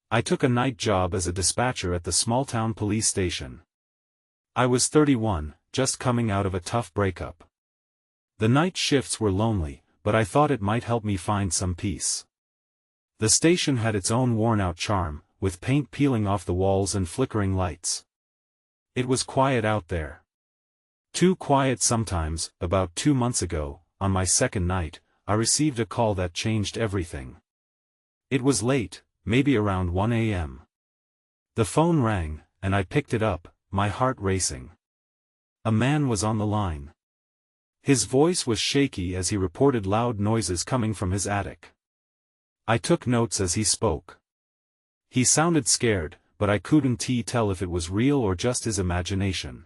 I took a night job as a dispatcher at the small-town police station. I was 31, just coming out of a tough breakup. The night shifts were lonely, but I thought it might help me find some peace. The station had its own worn-out charm, with paint peeling off the walls and flickering lights. It was quiet out there. Too quiet sometimes. About 2 months ago, on my second night, I received a call that changed everything. It was late, maybe around 1 a.m. The phone rang, and I picked it up, my heart racing. A man was on the line. His voice was shaky as he reported loud noises coming from his attic. I took notes as he spoke. He sounded scared, but I couldn't tell if it was real or just his imagination.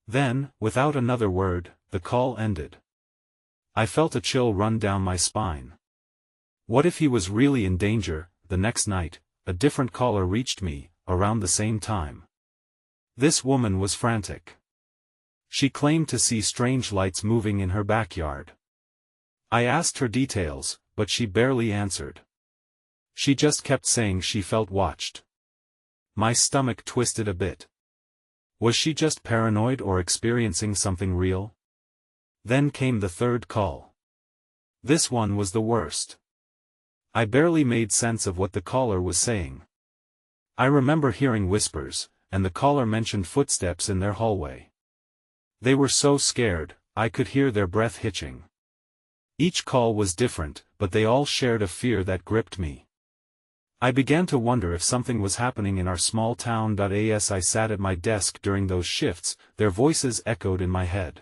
Then, without another word, the call ended. I felt a chill run down my spine. What if he was really in danger? The next night, a different caller reached me, around the same time. This woman was frantic. She claimed to see strange lights moving in her backyard. I asked her details, but she barely answered. She just kept saying she felt watched. My stomach twisted a bit. Was she just paranoid or experiencing something real? Then came the third call. This one was the worst. I barely made sense of what the caller was saying. I remember hearing whispers, and the caller mentioned footsteps in their hallway. They were so scared, I could hear their breath hitching. Each call was different, but they all shared a fear that gripped me. I began to wonder if something was happening in our small town. As I sat at my desk during those shifts, their voices echoed in my head.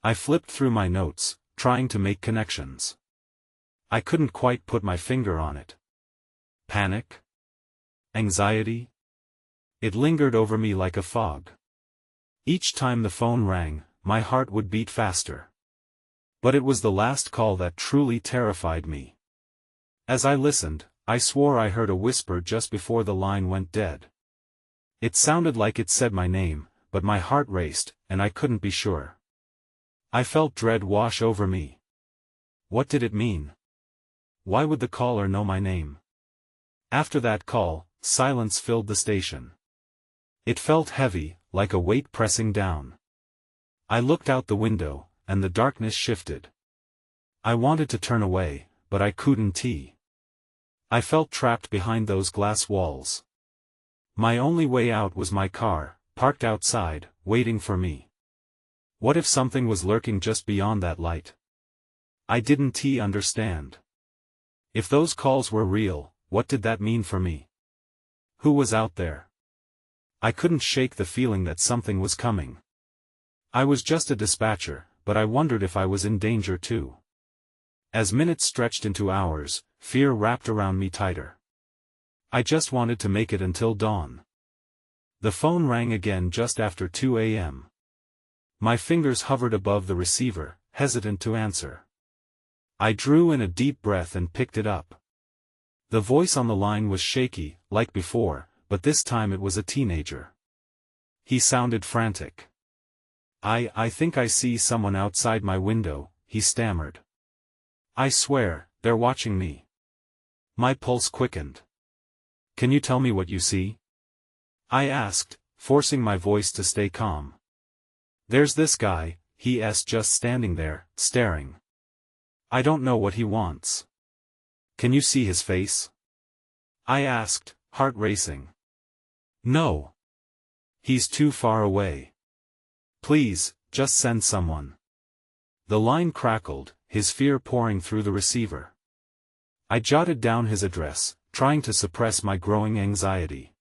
I flipped through my notes, trying to make connections. I couldn't quite put my finger on it. Panic? Anxiety? It lingered over me like a fog. Each time the phone rang, my heart would beat faster. But it was the last call that truly terrified me. As I listened, I swore I heard a whisper just before the line went dead. It sounded like it said my name, but my heart raced, and I couldn't be sure. I felt dread wash over me. What did it mean? Why would the caller know my name? After that call, silence filled the station. It felt heavy, like a weight pressing down. I looked out the window, and the darkness shifted. I wanted to turn away, but I couldn't. I felt trapped behind those glass walls. My only way out was my car, parked outside, waiting for me. What if something was lurking just beyond that light? I didn't understand. If those calls were real, what did that mean for me? Who was out there? I couldn't shake the feeling that something was coming. I was just a dispatcher, but I wondered if I was in danger too. As minutes stretched into hours, fear wrapped around me tighter. I just wanted to make it until dawn. The phone rang again just after 2 a.m. My fingers hovered above the receiver, hesitant to answer. I drew in a deep breath and picked it up. The voice on the line was shaky, like before, but this time it was a teenager. He sounded frantic. I think I see someone outside my window," he stammered. "I swear, they're watching me." My pulse quickened. "Can you tell me what you see?" I asked, forcing my voice to stay calm. "There's this guy, he's just standing there, staring. I don't know what he wants." "Can you see his face?" I asked, heart racing. "No. He's too far away. Please, just send someone." The line crackled, his fear pouring through the receiver. I jotted down his address, trying to suppress my growing anxiety.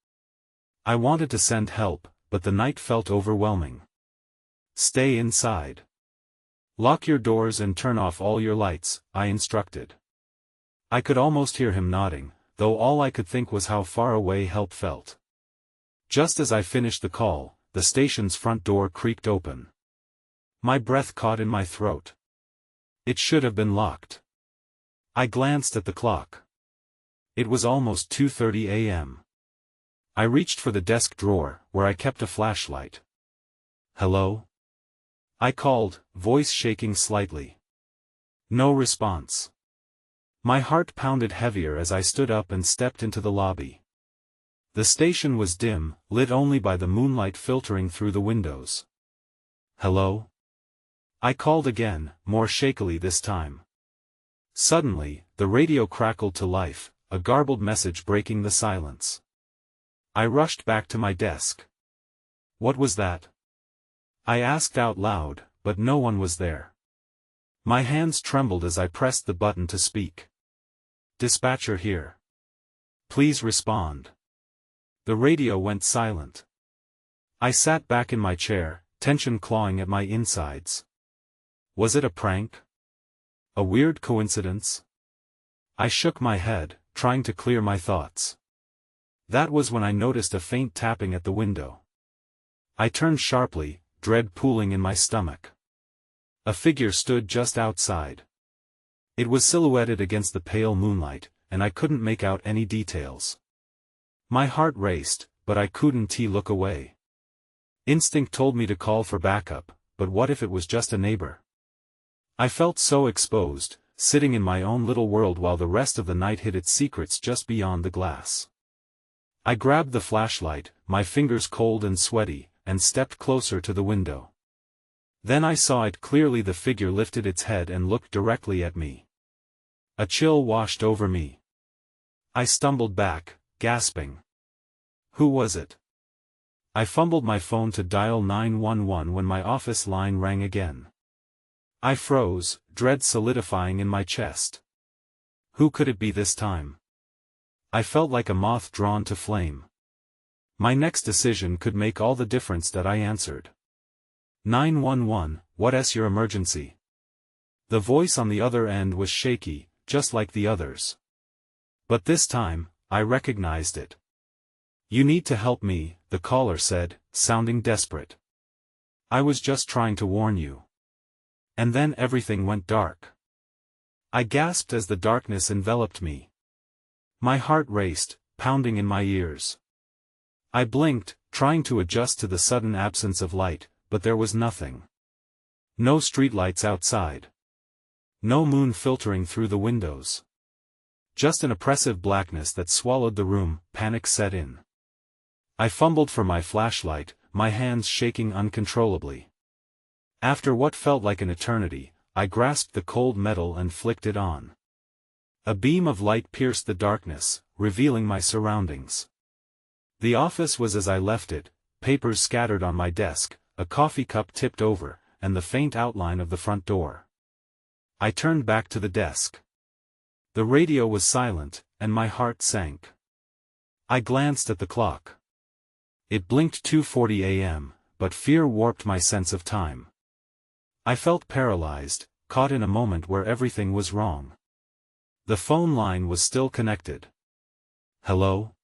I wanted to send help, but the night felt overwhelming. "Stay inside. Lock your doors and turn off all your lights," I instructed. I could almost hear him nodding, though all I could think was how far away help felt. Just as I finished the call, the station's front door creaked open. My breath caught in my throat. It should have been locked. I glanced at the clock. It was almost 2:30 a.m. I reached for the desk drawer, where I kept a flashlight. "Hello?" I called, voice shaking slightly. No response. My heart pounded heavier as I stood up and stepped into the lobby. The station was dim, lit only by the moonlight filtering through the windows. "Hello?" I called again, more shakily this time. Suddenly, the radio crackled to life, a garbled message breaking the silence. I rushed back to my desk. "What was that?" I asked out loud, but no one was there. My hands trembled as I pressed the button to speak. "Dispatcher here. Please respond." The radio went silent. I sat back in my chair, tension clawing at my insides. Was it a prank? A weird coincidence? I shook my head, trying to clear my thoughts. That was when I noticed a faint tapping at the window. I turned sharply, dread pooling in my stomach. A figure stood just outside. It was silhouetted against the pale moonlight, and I couldn't make out any details. My heart raced, but I couldn't look away. Instinct told me to call for backup, but what if it was just a neighbor? I felt so exposed, sitting in my own little world while the rest of the night hid its secrets just beyond the glass. I grabbed the flashlight, my fingers cold and sweaty, and stepped closer to the window. Then I saw it clearly. The figure lifted its head and looked directly at me. A chill washed over me. I stumbled back, gasping. Who was it? I fumbled my phone to dial 911 when my office line rang again. I froze, dread solidifying in my chest. Who could it be this time? I felt like a moth drawn to flame. My next decision could make all the difference. That I answered. 911, what's your emergency? The voice on the other end was shaky, just like the others. But this time, I recognized it. You need to help me, the caller said, sounding desperate. I was just trying to warn you. And then everything went dark. I gasped as the darkness enveloped me. My heart raced, pounding in my ears. I blinked, trying to adjust to the sudden absence of light, but there was nothing. No streetlights outside. No moon filtering through the windows. Just an oppressive blackness that swallowed the room. Panic set in. I fumbled for my flashlight, my hands shaking uncontrollably. After what felt like an eternity, I grasped the cold metal and flicked it on. A beam of light pierced the darkness, revealing my surroundings. The office was as I left it, papers scattered on my desk, a coffee cup tipped over, and the faint outline of the front door. I turned back to the desk. The radio was silent, and my heart sank. I glanced at the clock. It blinked 2:40 a.m., but fear warped my sense of time. I felt paralyzed, caught in a moment where everything was wrong. The phone line was still connected. "Hello?"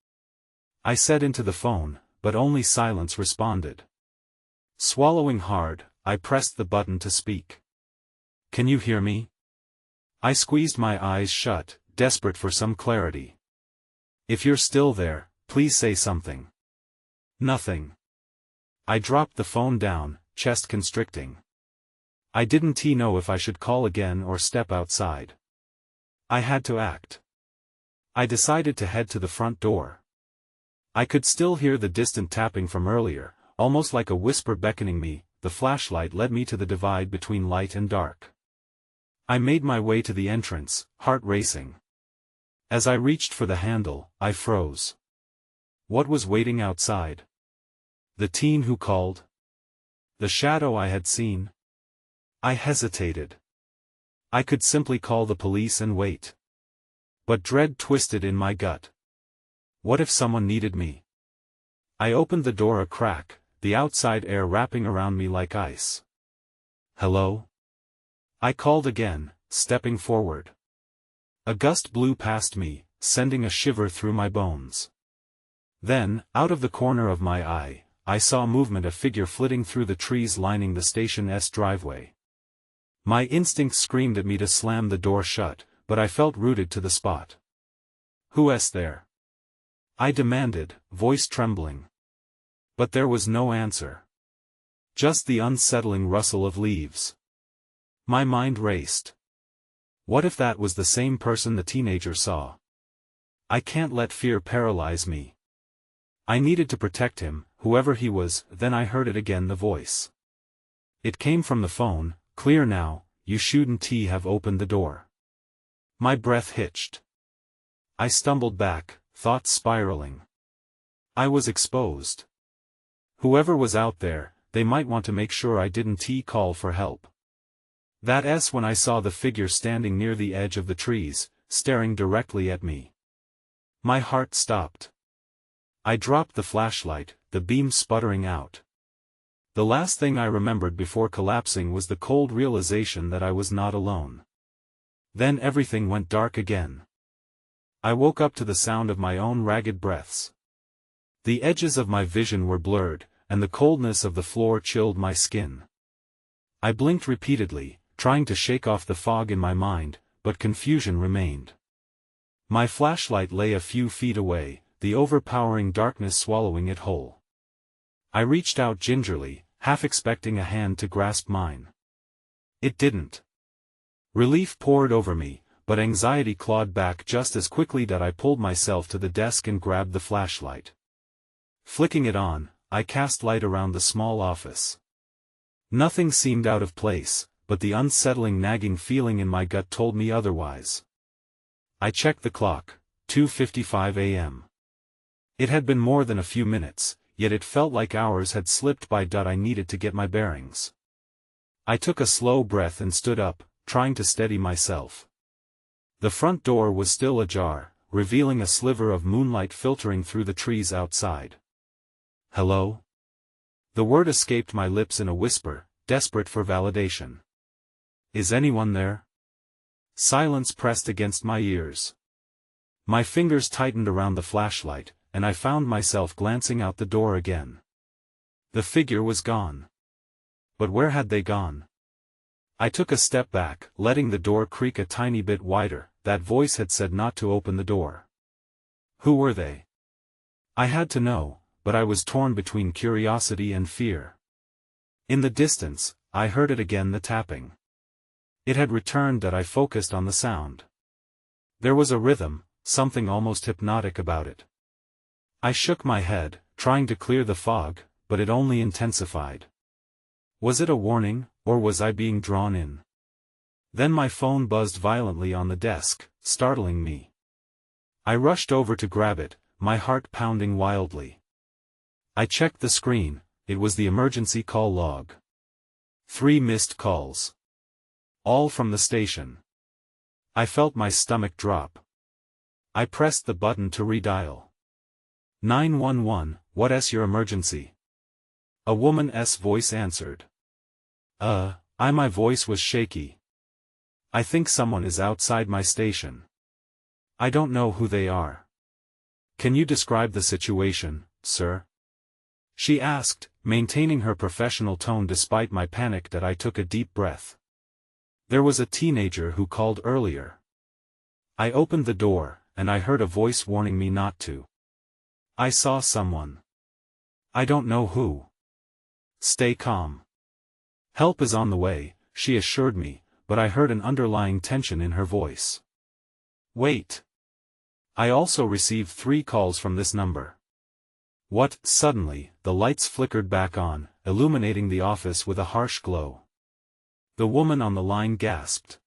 I said into the phone, but only silence responded. Swallowing hard, I pressed the button to speak. "Can you hear me?" I squeezed my eyes shut, desperate for some clarity. "If you're still there, please say something." Nothing. I dropped the phone down, chest constricting. I didn't know if I should call again or step outside. I had to act. I decided to head to the front door. I could still hear the distant tapping from earlier, almost like a whisper beckoning me. The flashlight led me to the divide between light and dark. I made my way to the entrance, heart racing. As I reached for the handle, I froze. What was waiting outside? The teen who called? The shadow I had seen? I hesitated. I could simply call the police and wait. But dread twisted in my gut. What if someone needed me? I opened the door a crack, the outside air wrapping around me like ice. "Hello?" I called again, stepping forward. A gust blew past me, sending a shiver through my bones. Then, out of the corner of my eye, I saw movement, a figure flitting through the trees lining the station's driveway. My instinct screamed at me to slam the door shut, but I felt rooted to the spot. "Who's there?" I demanded, voice trembling. But there was no answer. Just the unsettling rustle of leaves. My mind raced. What if that was the same person the teenager saw? I can't let fear paralyze me. I needed to protect him, whoever he was. Then I heard it again, the voice. It came from the phone, clear now. You shouldn't have opened the door. My breath hitched. I stumbled back, thoughts spiraling. I was exposed. Whoever was out there, they might want to make sure I didn't call for help. That's when I saw the figure standing near the edge of the trees, staring directly at me. My heart stopped. I dropped the flashlight, the beam sputtering out. The last thing I remembered before collapsing was the cold realization that I was not alone. Then everything went dark again. I woke up to the sound of my own ragged breaths. The edges of my vision were blurred, and the coldness of the floor chilled my skin. I blinked repeatedly, trying to shake off the fog in my mind, but confusion remained. My flashlight lay a few feet away, the overpowering darkness swallowing it whole. I reached out gingerly, half expecting a hand to grasp mine. It didn't. Relief poured over me, but anxiety clawed back just as quickly that I pulled myself to the desk and grabbed the flashlight. Flicking it on, I cast light around the small office. Nothing seemed out of place, but the unsettling nagging feeling in my gut told me otherwise. I checked the clock, 2:55 a.m. It had been more than a few minutes, yet it felt like hours had slipped by. I needed to get my bearings. I took a slow breath and stood up, trying to steady myself. The front door was still ajar, revealing a sliver of moonlight filtering through the trees outside. "Hello?" The word escaped my lips in a whisper, desperate for validation. "Is anyone there?" Silence pressed against my ears. My fingers tightened around the flashlight, and I found myself glancing out the door again. The figure was gone. But where had they gone? I took a step back, letting the door creak a tiny bit wider. That voice had said not to open the door. Who were they? I had to know, but I was torn between curiosity and fear. In the distance, I heard it again, the tapping. It had returned. I focused on the sound. There was a rhythm, something almost hypnotic about it. I shook my head, trying to clear the fog, but it only intensified. Was it a warning, or was I being drawn in? Then my phone buzzed violently on the desk, startling me. I rushed over to grab it, my heart pounding wildly. I checked the screen. It was the emergency call log. 3 missed calls. All from the station. I felt my stomach drop. I pressed the button to redial. 911, what's your emergency? A woman's voice answered. My voice was shaky. I think someone is outside my station. I don't know who they are. Can you describe the situation, sir? She asked, maintaining her professional tone despite my panic. I took a deep breath. There was a teenager who called earlier. I opened the door, and I heard a voice warning me not to. I saw someone. I don't know who. Stay calm. Help is on the way, she assured me, but I heard an underlying tension in her voice. Wait. I also received 3 calls from this number. What? Suddenly, the lights flickered back on, illuminating the office with a harsh glow. The woman on the line gasped.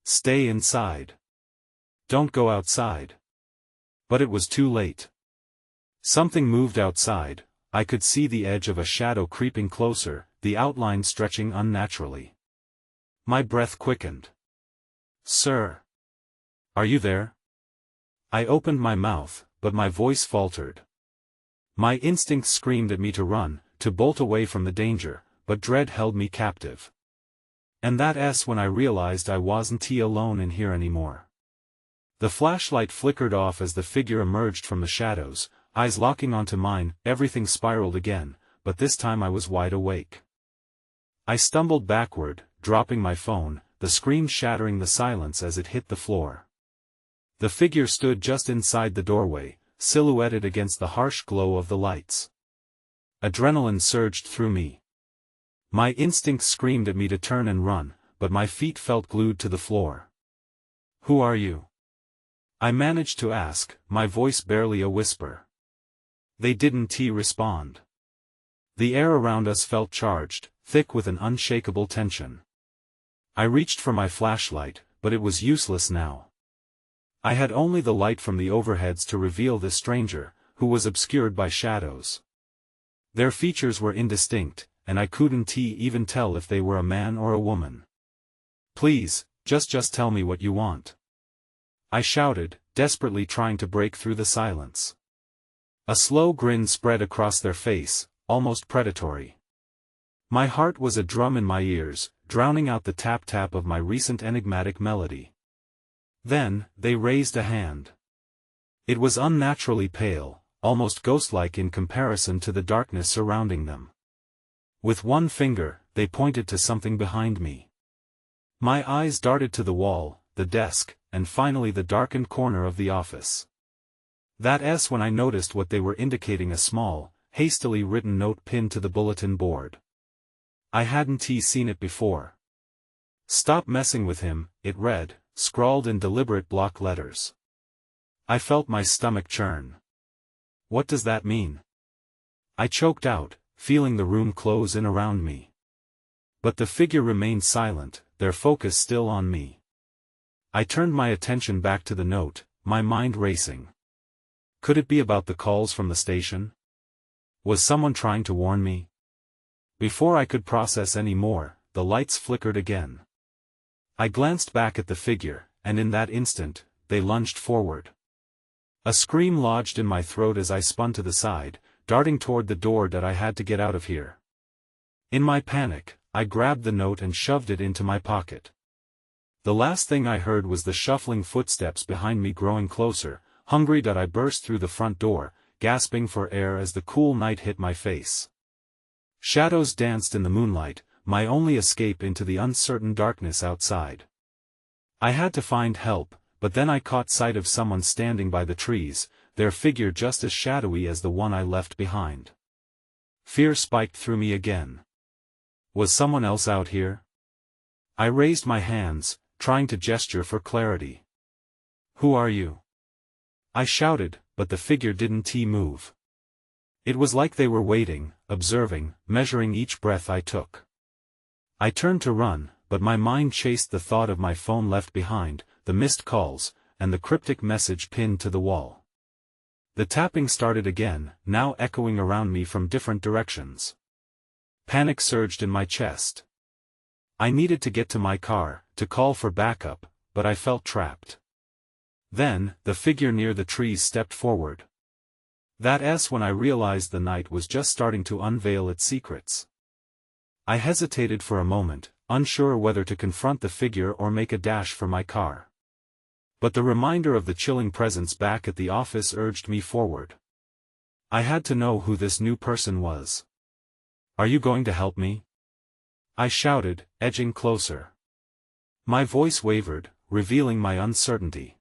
Stay inside. Don't go outside. But it was too late. Something moved outside. I could see the edge of a shadow creeping closer, the outline stretching unnaturally. My breath quickened. Sir. Are you there? I opened my mouth, but my voice faltered. My instincts screamed at me to run, to bolt away from the danger, but dread held me captive. And that's when I realized I wasn't alone in here anymore. The flashlight flickered off as the figure emerged from the shadows, eyes locking onto mine. Everything spiraled again, but this time I was wide awake. I stumbled backward, dropping my phone, the scream shattering the silence as it hit the floor. The figure stood just inside the doorway, silhouetted against the harsh glow of the lights. Adrenaline surged through me. My instincts screamed at me to turn and run, but my feet felt glued to the floor. Who are you? I managed to ask, my voice barely a whisper. They didn't respond. The air around us felt charged, thick with an unshakable tension. I reached for my flashlight, but it was useless now. I had only the light from the overheads to reveal this stranger, who was obscured by shadows. Their features were indistinct, and I couldn't even tell if they were a man or a woman. Please, just tell me what you want. I shouted, desperately trying to break through the silence. A slow grin spread across their face, almost predatory. My heart was a drum in my ears, drowning out the tap-tap of my recent enigmatic melody. Then, they raised a hand. It was unnaturally pale, almost ghost-like in comparison to the darkness surrounding them. With one finger, they pointed to something behind me. My eyes darted to the wall, the desk, and finally the darkened corner of the office. That's when I noticed what they were indicating: a small, hastily written note pinned to the bulletin board. I hadn't seen it before. "Stop messing with him," it read, scrawled in deliberate block letters. I felt my stomach churn. What does that mean? I choked out, feeling the room close in around me. But the figure remained silent, their focus still on me. I turned my attention back to the note, my mind racing. Could it be about the calls from the station? Was someone trying to warn me? Before I could process any more, the lights flickered again. I glanced back at the figure, and in that instant, they lunged forward. A scream lodged in my throat as I spun to the side, darting toward the door that I had to get out of here. In my panic, I grabbed the note and shoved it into my pocket. The last thing I heard was the shuffling footsteps behind me growing closer, hungry that I burst through the front door, gasping for air as the cool night hit my face. Shadows danced in the moonlight, my only escape into the uncertain darkness outside. I had to find help, but then I caught sight of someone standing by the trees, their figure just as shadowy as the one I left behind. Fear spiked through me again. Was someone else out here? I raised my hands, trying to gesture for clarity. "Who are you?" I shouted, but the figure didn't move. It was like they were waiting, observing, measuring each breath I took. I turned to run, but my mind chased the thought of my phone left behind, the missed calls, and the cryptic message pinned to the wall. The tapping started again, now echoing around me from different directions. Panic surged in my chest. I needed to get to my car, to call for backup, but I felt trapped. Then, the figure near the trees stepped forward. That's when I realized the night was just starting to unveil its secrets. I hesitated for a moment, unsure whether to confront the figure or make a dash for my car. But the reminder of the chilling presence back at the office urged me forward. I had to know who this new person was. "Are you going to help me?" I shouted, edging closer. My voice wavered, revealing my uncertainty.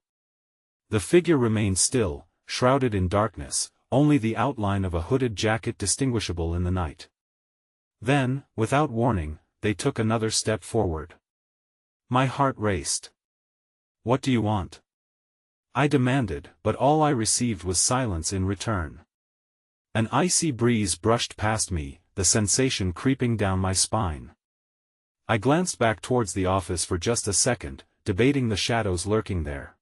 The figure remained still, shrouded in darkness, only the outline of a hooded jacket distinguishable in the night. Then, without warning, they took another step forward. My heart raced. "What do you want?" I demanded, but all I received was silence in return. An icy breeze brushed past me, the sensation creeping down my spine. I glanced back towards the office for just a second, debating the shadows lurking there.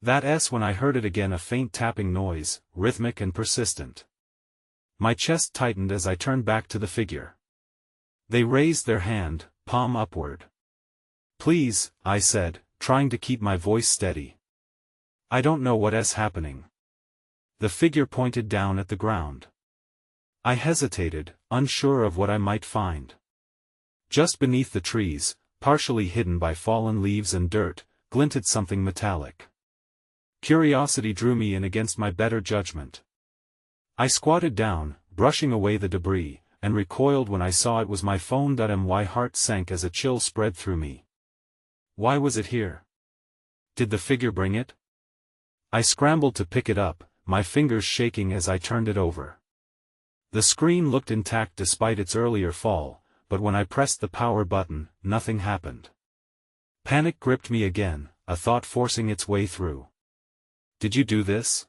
That's when I heard it again, a faint tapping noise, rhythmic and persistent. My chest tightened as I turned back to the figure. They raised their hand, palm upward. "Please," I said, trying to keep my voice steady. "I don't know what's happening." The figure pointed down at the ground. I hesitated, unsure of what I might find. Just beneath the trees, partially hidden by fallen leaves and dirt, glinted something metallic. Curiosity drew me in against my better judgment. I squatted down, brushing away the debris, and recoiled when I saw it was my phone. My heart sank as a chill spread through me. Why was it here? Did the figure bring it? I scrambled to pick it up, my fingers shaking as I turned it over. The screen looked intact despite its earlier fall, but when I pressed the power button, nothing happened. Panic gripped me again, a thought forcing its way through. Did you do this?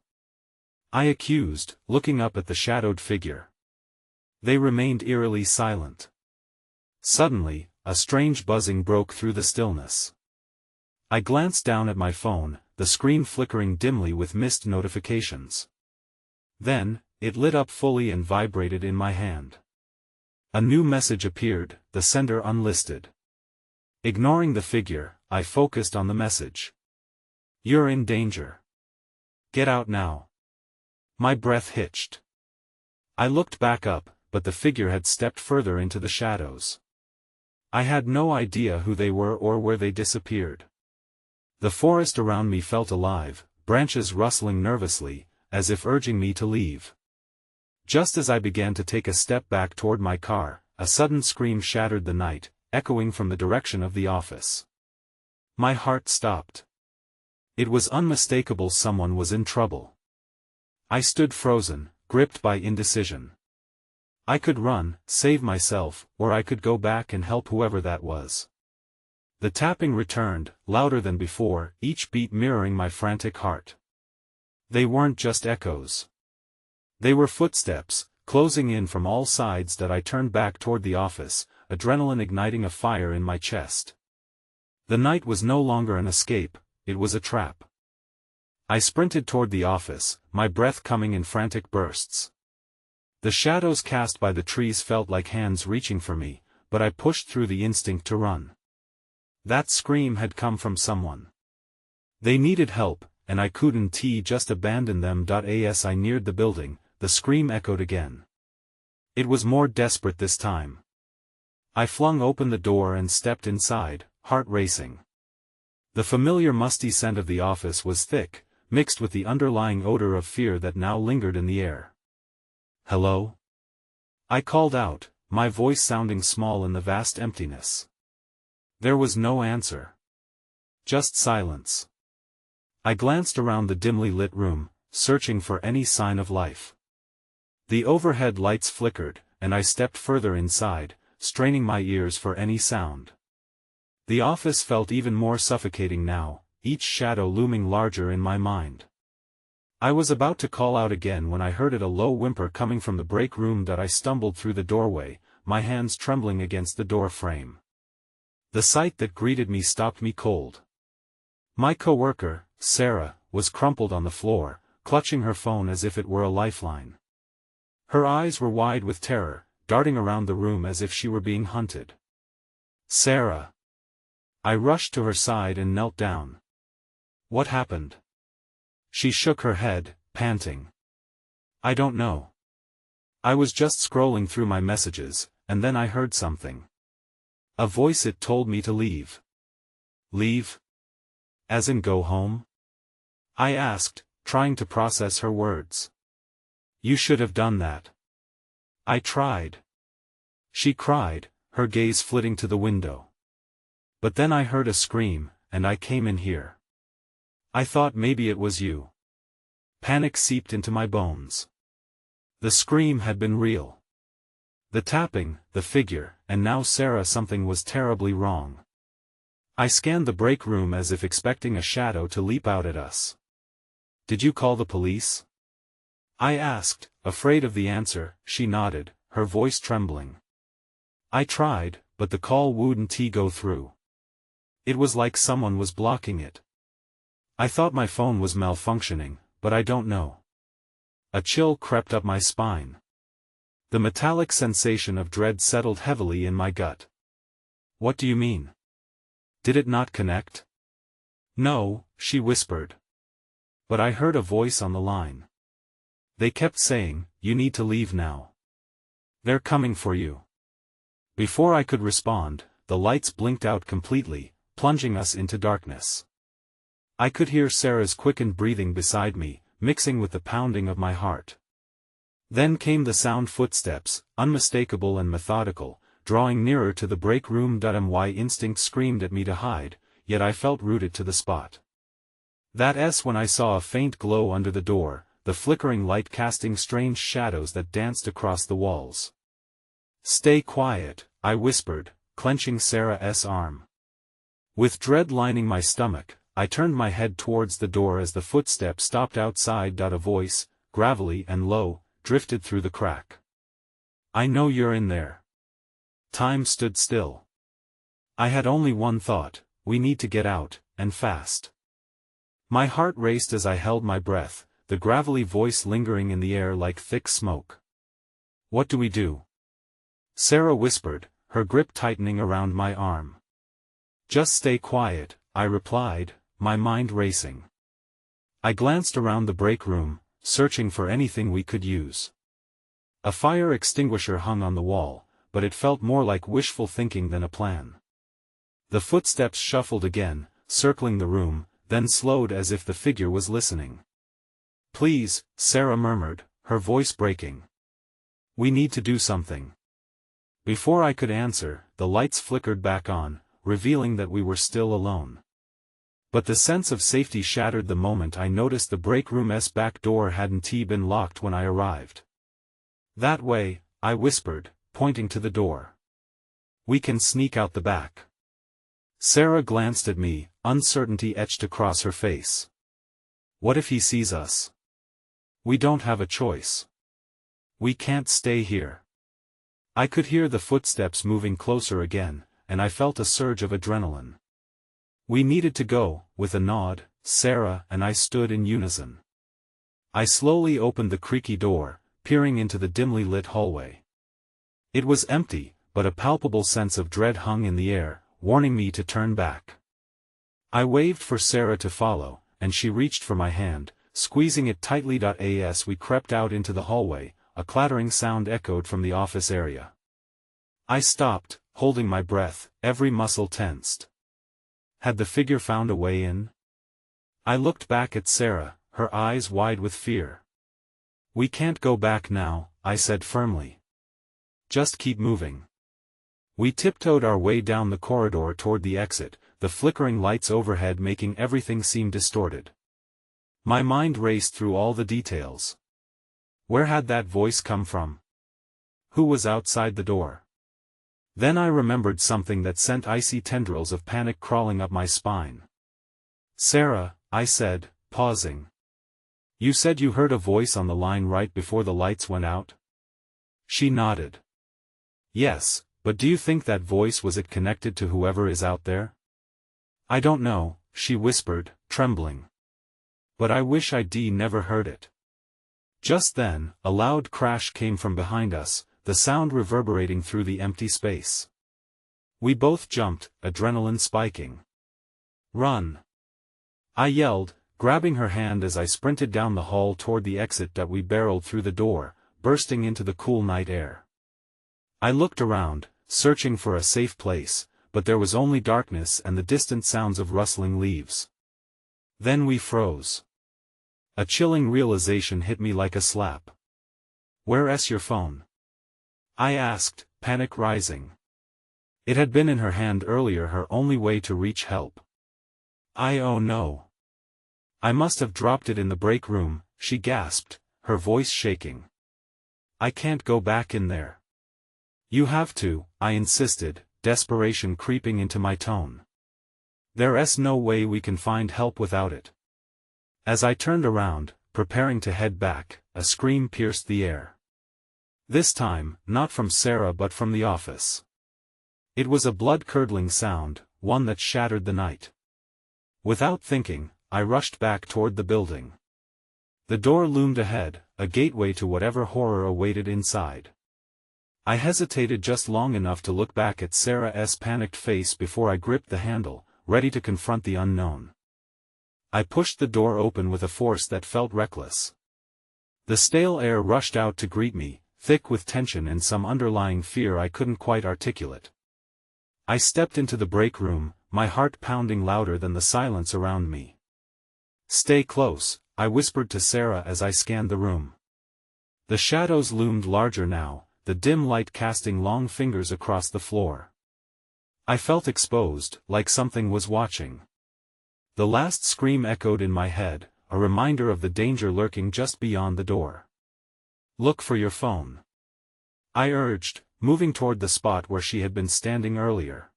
I accused, looking up at the shadowed figure. They remained eerily silent. Suddenly, a strange buzzing broke through the stillness. I glanced down at my phone, the screen flickering dimly with missed notifications. Then, it lit up fully and vibrated in my hand. A new message appeared, the sender unlisted. Ignoring the figure, I focused on the message. You're in danger. Get out now. My breath hitched. I looked back up, but the figure had stepped further into the shadows. I had no idea who they were or where they disappeared. The forest around me felt alive, branches rustling nervously, as if urging me to leave. Just as I began to take a step back toward my car, a sudden scream shattered the night, echoing from the direction of the office. My heart stopped. It was unmistakable, someone was in trouble. I stood frozen, gripped by indecision. I could run, save myself, or I could go back and help whoever that was. The tapping returned, louder than before, each beat mirroring my frantic heart. They weren't just echoes. They were footsteps, closing in from all sides. That I turned back toward the office, adrenaline igniting a fire in my chest. The night was no longer an escape, it was a trap. I sprinted toward the office, my breath coming in frantic bursts. The shadows cast by the trees felt like hands reaching for me, but I pushed through the instinct to run. That scream had come from someone. They needed help, and I couldn't just abandon them. As I neared the building, the scream echoed again. It was more desperate this time. I flung open the door and stepped inside, heart racing. The familiar musty scent of the office was thick, mixed with the underlying odor of fear that now lingered in the air. Hello? I called out, my voice sounding small in the vast emptiness. There was no answer. Just silence. I glanced around the dimly lit room, searching for any sign of life. The overhead lights flickered, and I stepped further inside, straining my ears for any sound. The office felt even more suffocating now, each shadow looming larger in my mind. I was about to call out again when I heard a low whimper coming from the break room. I stumbled through the doorway, my hands trembling against the door frame. The sight that greeted me stopped me cold. My coworker, Sarah, was crumpled on the floor, clutching her phone as if it were a lifeline. Her eyes were wide with terror, darting around the room as if she were being hunted. Sarah! I rushed to her side and knelt down. What happened? She shook her head, panting. I don't know. I was just scrolling through my messages, and then I heard something. A voice. It told me to leave. Leave? As in go home? I asked, trying to process her words. You should have done that. I tried. She cried, her gaze flitting to the window. But then I heard a scream, and I came in here. I thought maybe it was you. Panic seeped into my bones. The scream had been real. The tapping, the figure, and now Sarah. Something was terribly wrong. I scanned the break room as if expecting a shadow to leap out at us. Did you call the police? I asked, afraid of the answer. She nodded, her voice trembling. I tried, but the call wouldn't go through. It was like someone was blocking it. I thought my phone was malfunctioning, but I don't know. A chill crept up my spine. The metallic sensation of dread settled heavily in my gut. What do you mean? Did it not connect? No, she whispered. But I heard a voice on the line. They kept saying, you need to leave now. They're coming for you. Before I could respond, the lights blinked out completely, plunging us into darkness. I could hear Sarah's quickened breathing beside me, mixing with the pounding of my heart. Then came the sound footsteps, unmistakable and methodical, drawing nearer to the break room. My instinct screamed at me to hide, yet I felt rooted to the spot. That's when I saw a faint glow under the door, the flickering light casting strange shadows that danced across the walls. Stay quiet, I whispered, clenching Sarah's arm. With dread lining my stomach, I turned my head towards the door as the footsteps stopped outside. A voice, gravelly and low, drifted through the crack. "I know you're in there." Time stood still. I had only one thought: we need to get out, and fast. My heart raced as I held my breath, the gravelly voice lingering in the air like thick smoke. "What do we do?" Sarah whispered, her grip tightening around my arm. "Just stay quiet," I replied, my mind racing. I glanced around the break room, searching for anything we could use. A fire extinguisher hung on the wall, but it felt more like wishful thinking than a plan. The footsteps shuffled again, circling the room, then slowed as if the figure was listening. "Please," Sarah murmured, her voice breaking. "We need to do something." Before I could answer, the lights flickered back on, revealing that we were still alone. But the sense of safety shattered the moment I noticed the break room's back door hadn't been locked when I arrived. "That way," I whispered, pointing to the door. "We can sneak out the back." Sarah glanced at me, uncertainty etched across her face. "What if he sees us? We don't have a choice. We can't stay here." I could hear the footsteps moving closer again, and I felt a surge of adrenaline. We needed to go. With a nod, Sarah and I stood in unison. I slowly opened the creaky door, peering into the dimly lit hallway. It was empty, but a palpable sense of dread hung in the air, warning me to turn back. I waved for Sarah to follow, and she reached for my hand, squeezing it tightly. As we crept out into the hallway, a clattering sound echoed from the office area. I stopped, holding my breath, every muscle tensed. Had the figure found a way in? I looked back at Sarah, her eyes wide with fear. "We can't go back now," I said firmly. "Just keep moving." We tiptoed our way down the corridor toward the exit, the flickering lights overhead making everything seem distorted. My mind raced through all the details. Where had that voice come from? Who was outside the door? Then I remembered something that sent icy tendrils of panic crawling up my spine. "Sarah," I said, pausing. "You said you heard a voice on the line right before the lights went out?" She nodded. "Yes, but do you think that voice was connected to whoever is out there?" "I don't know," she whispered, trembling. "But I wish I'd never heard it." Just then, a loud crash came from behind us, the sound reverberating through the empty space. We both jumped, adrenaline spiking. "Run!" I yelled, grabbing her hand as I sprinted down the hall toward the exit. We barreled through the door, bursting into the cool night air. I looked around, searching for a safe place, but there was only darkness and the distant sounds of rustling leaves. Then we froze. A chilling realization hit me like a slap. "Where's your phone?" I asked, panic rising. It had been in her hand earlier, her only way to reach help. Oh no. "I must have dropped it in the break room," she gasped, her voice shaking. "I can't go back in there." "You have to," I insisted, desperation creeping into my tone. "There's no way we can find help without it." As I turned around, preparing to head back, a scream pierced the air. This time, not from Sarah but from the office. It was a blood-curdling sound, one that shattered the night. Without thinking, I rushed back toward the building. The door loomed ahead, a gateway to whatever horror awaited inside. I hesitated just long enough to look back at Sarah's panicked face before I gripped the handle, ready to confront the unknown. I pushed the door open with a force that felt reckless. The stale air rushed out to greet me, thick with tension and some underlying fear I couldn't quite articulate. I stepped into the break room, my heart pounding louder than the silence around me. "Stay close," I whispered to Sarah as I scanned the room. The shadows loomed larger now, the dim light casting long fingers across the floor. I felt exposed, like something was watching. The last scream echoed in my head, a reminder of the danger lurking just beyond the door. "Look for your phone," I urged, moving toward the spot where she had been standing earlier.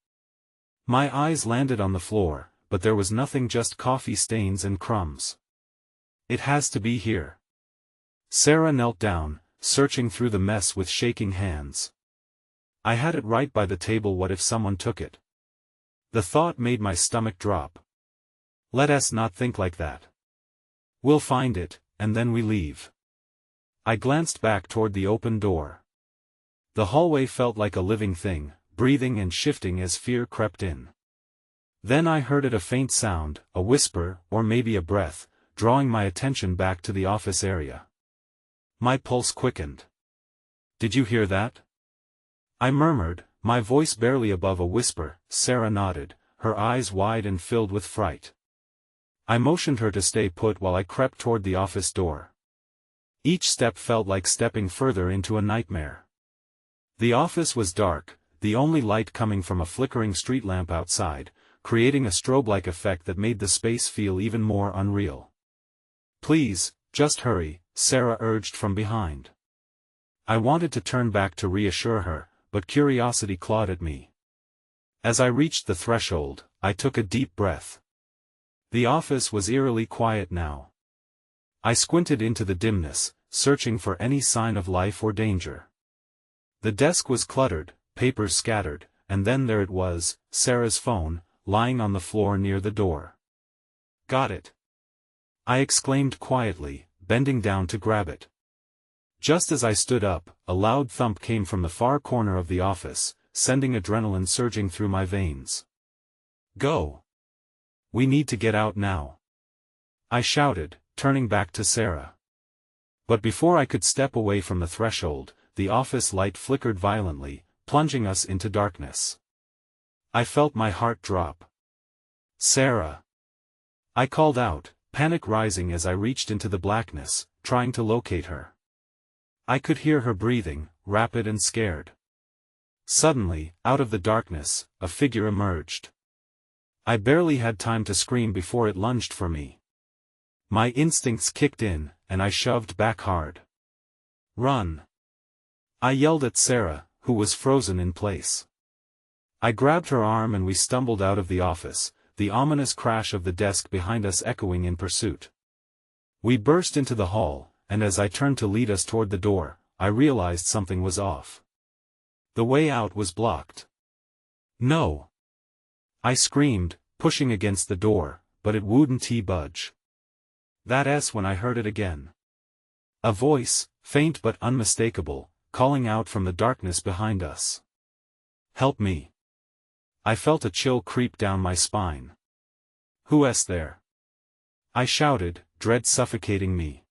My eyes landed on the floor, but there was nothing, just coffee stains and crumbs. It has to be here. Sarah knelt down, searching through the mess with shaking hands. I had it right by the table. What if someone took it? The thought made my stomach drop. Let us not think like that. We'll find it, and then we leave. I glanced back toward the open door. The hallway felt like a living thing, breathing and shifting as fear crept in. Then I heard it, a faint sound, a whisper, or maybe a breath, drawing my attention back to the office area. My pulse quickened. Did you hear that? I murmured, my voice barely above a whisper. Sarah nodded, her eyes wide and filled with fright. I motioned her to stay put while I crept toward the office door. Each step felt like stepping further into a nightmare. The office was dark, the only light coming from a flickering street lamp outside, creating a strobe-like effect that made the space feel even more unreal. Please, just hurry, Sarah urged from behind. I wanted to turn back to reassure her, but curiosity clawed at me. As I reached the threshold, I took a deep breath. The office was eerily quiet now. I squinted into the dimness, searching for any sign of life or danger. The desk was cluttered, papers scattered, and then there it was, Sarah's phone, lying on the floor near the door. Got it! I exclaimed quietly, bending down to grab it. Just as I stood up, a loud thump came from the far corner of the office, sending adrenaline surging through my veins. Go! We need to get out now! I shouted, turning back to Sarah. But before I could step away from the threshold, the office light flickered violently, plunging us into darkness. I felt my heart drop. Sarah! I called out, panic rising as I reached into the blackness, trying to locate her. I could hear her breathing, rapid and scared. Suddenly, out of the darkness, a figure emerged. I barely had time to scream before it lunged for me. My instincts kicked in, and I shoved back hard. Run! I yelled at Sarah, who was frozen in place. I grabbed her arm and we stumbled out of the office, the ominous crash of the desk behind us echoing in pursuit. We burst into the hall, and as I turned to lead us toward the door, I realized something was off. The way out was blocked. No! I screamed, pushing against the door, but it wouldn't budge. That's when I heard it again. A voice, faint but unmistakable, calling out from the darkness behind us. Help me! I felt a chill creep down my spine. Who's there? I shouted, dread suffocating me.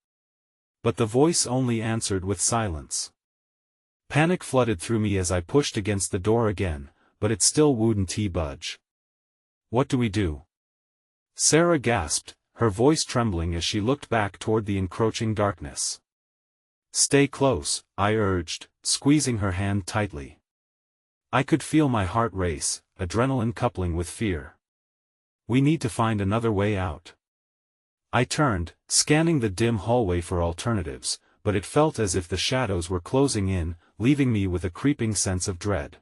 But the voice only answered with silence. Panic flooded through me as I pushed against the door again, but it still wouldn't budge. What do we do? Sarah gasped, her voice trembling as she looked back toward the encroaching darkness. Stay close, I urged, squeezing her hand tightly. I could feel my heart race, adrenaline coupling with fear. We need to find another way out. I turned, scanning the dim hallway for alternatives, but it felt as if the shadows were closing in, leaving me with a creeping sense of dread.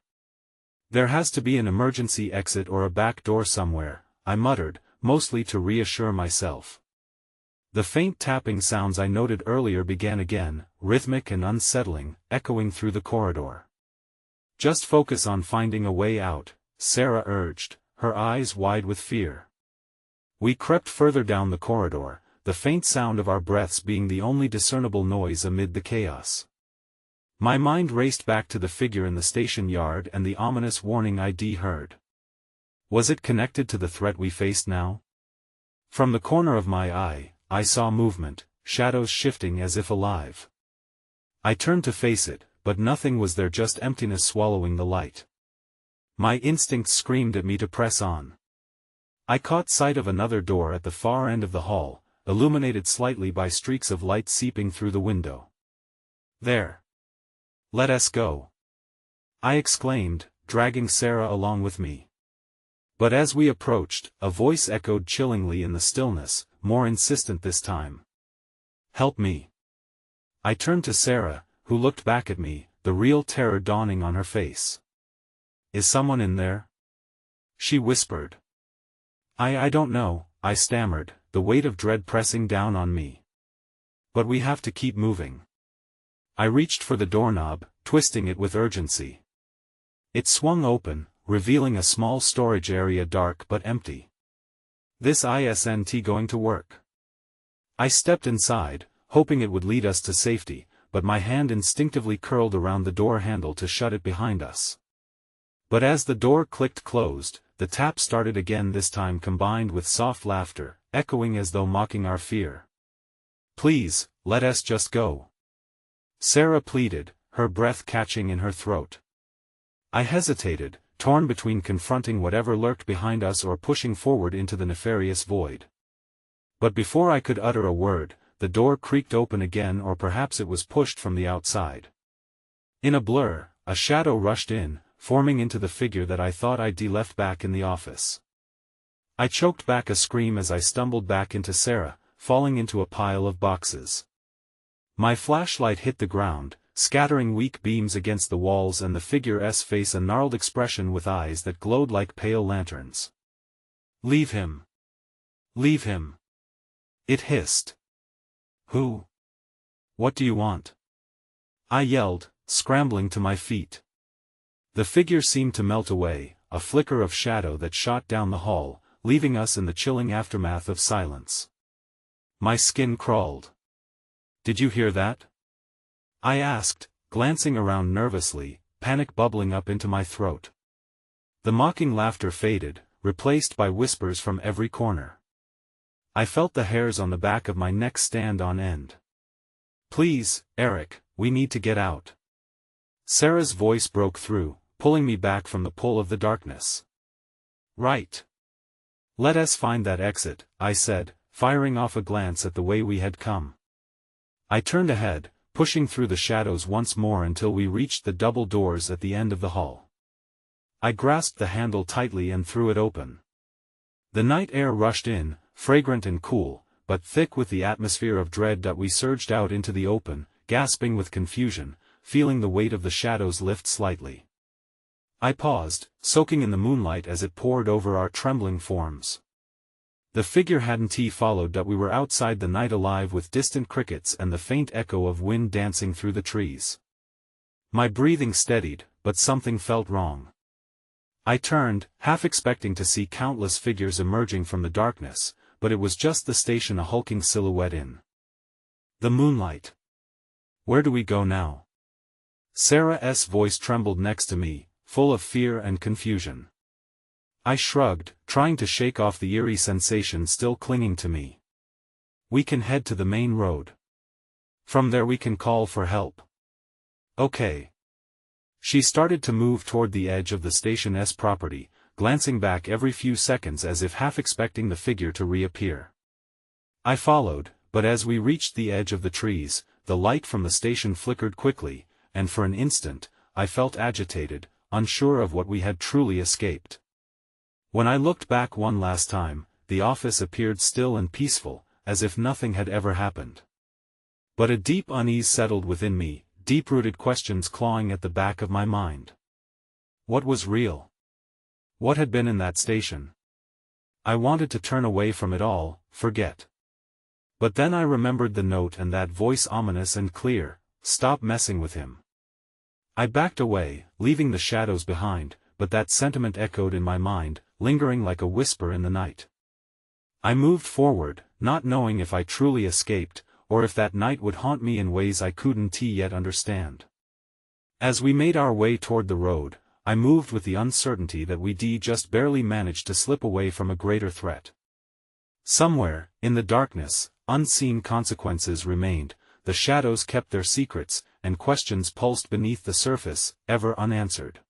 There has to be an emergency exit or a back door somewhere, I muttered, mostly to reassure myself. The faint tapping sounds I noted earlier began again, rhythmic and unsettling, echoing through the corridor. Just focus on finding a way out, Sarah urged, her eyes wide with fear. We crept further down the corridor, the faint sound of our breaths being the only discernible noise amid the chaos. My mind raced back to the figure in the station yard and the ominous warning I'd heard. Was it connected to the threat we faced now? From the corner of my eye, I saw movement, shadows shifting as if alive. I turned to face it, but nothing was there, just emptiness swallowing the light. My instincts screamed at me to press on. I caught sight of another door at the far end of the hall, illuminated slightly by streaks of light seeping through the window. There! Let us go! I exclaimed, dragging Sarah along with me. But as we approached, a voice echoed chillingly in the stillness, more insistent this time. Help me! I turned to Sarah, who looked back at me, the real terror dawning on her face. Is someone in there? She whispered. I don't know, I stammered, the weight of dread pressing down on me. But we have to keep moving. I reached for the doorknob, twisting it with urgency. It swung open, revealing a small storage area, dark but empty. This isn't going to work. I stepped inside, hoping it would lead us to safety, but my hand instinctively curled around the door handle to shut it behind us. But as the door clicked closed, the tap started again, this time combined with soft laughter, echoing as though mocking our fear. "Please, let us just go," Sarah pleaded, her breath catching in her throat. I hesitated, torn between confronting whatever lurked behind us or pushing forward into the nefarious void. But before I could utter a word, the door creaked open again, or perhaps it was pushed from the outside. In a blur, a shadow rushed in, forming into the figure that I thought I'd left back in the office. I choked back a scream as I stumbled back into Sarah, falling into a pile of boxes. My flashlight hit the ground, scattering weak beams against the walls, and the figure's face a gnarled expression with eyes that glowed like pale lanterns. "Leave him! Leave him!" it hissed. "Who? What do you want?" I yelled, scrambling to my feet. The figure seemed to melt away, a flicker of shadow that shot down the hall, leaving us in the chilling aftermath of silence. My skin crawled. "Did you hear that?" I asked, glancing around nervously, panic bubbling up into my throat. The mocking laughter faded, replaced by whispers from every corner. I felt the hairs on the back of my neck stand on end. "Please, Eric, we need to get out." Sarah's voice broke through, pulling me back from the pull of the darkness. "Right. Let us find that exit," I said, firing off a glance at the way we had come. I turned ahead, pushing through the shadows once more until we reached the double doors at the end of the hall. I grasped the handle tightly and threw it open. The night air rushed in, fragrant and cool, but thick with the atmosphere of dread that we surged out into the open, gasping with confusion, feeling the weight of the shadows lift slightly. I paused, soaking in the moonlight as it poured over our trembling forms. The figure hadn't followed that we were outside, the night alive with distant crickets and the faint echo of wind dancing through the trees. My breathing steadied, but something felt wrong. I turned, half expecting to see countless figures emerging from the darkness, but it was just the station, a hulking silhouette in the moonlight. "Where do we go now?" Sarah's voice trembled next to me, full of fear and confusion. I shrugged, trying to shake off the eerie sensation still clinging to me. "We can head to the main road. From there we can call for help." "Okay." She started to move toward the edge of the station's property, glancing back every few seconds as if half expecting the figure to reappear. I followed, but as we reached the edge of the trees, the light from the station flickered quickly, and for an instant, I felt agitated, unsure of what we had truly escaped. When I looked back one last time, the office appeared still and peaceful, as if nothing had ever happened. But a deep unease settled within me, deep-rooted questions clawing at the back of my mind. What was real? What had been in that station? I wanted to turn away from it all, forget. But then I remembered the note and that voice, ominous and clear, "Stop messing with him." I backed away, leaving the shadows behind, but that sentiment echoed in my mind, lingering like a whisper in the night. I moved forward, not knowing if I truly escaped, or if that night would haunt me in ways I couldn't yet understand. As we made our way toward the road, I moved with the uncertainty that we'd just barely managed to slip away from a greater threat. Somewhere, in the darkness, unseen consequences remained, the shadows kept their secrets, and questions pulsed beneath the surface, ever unanswered.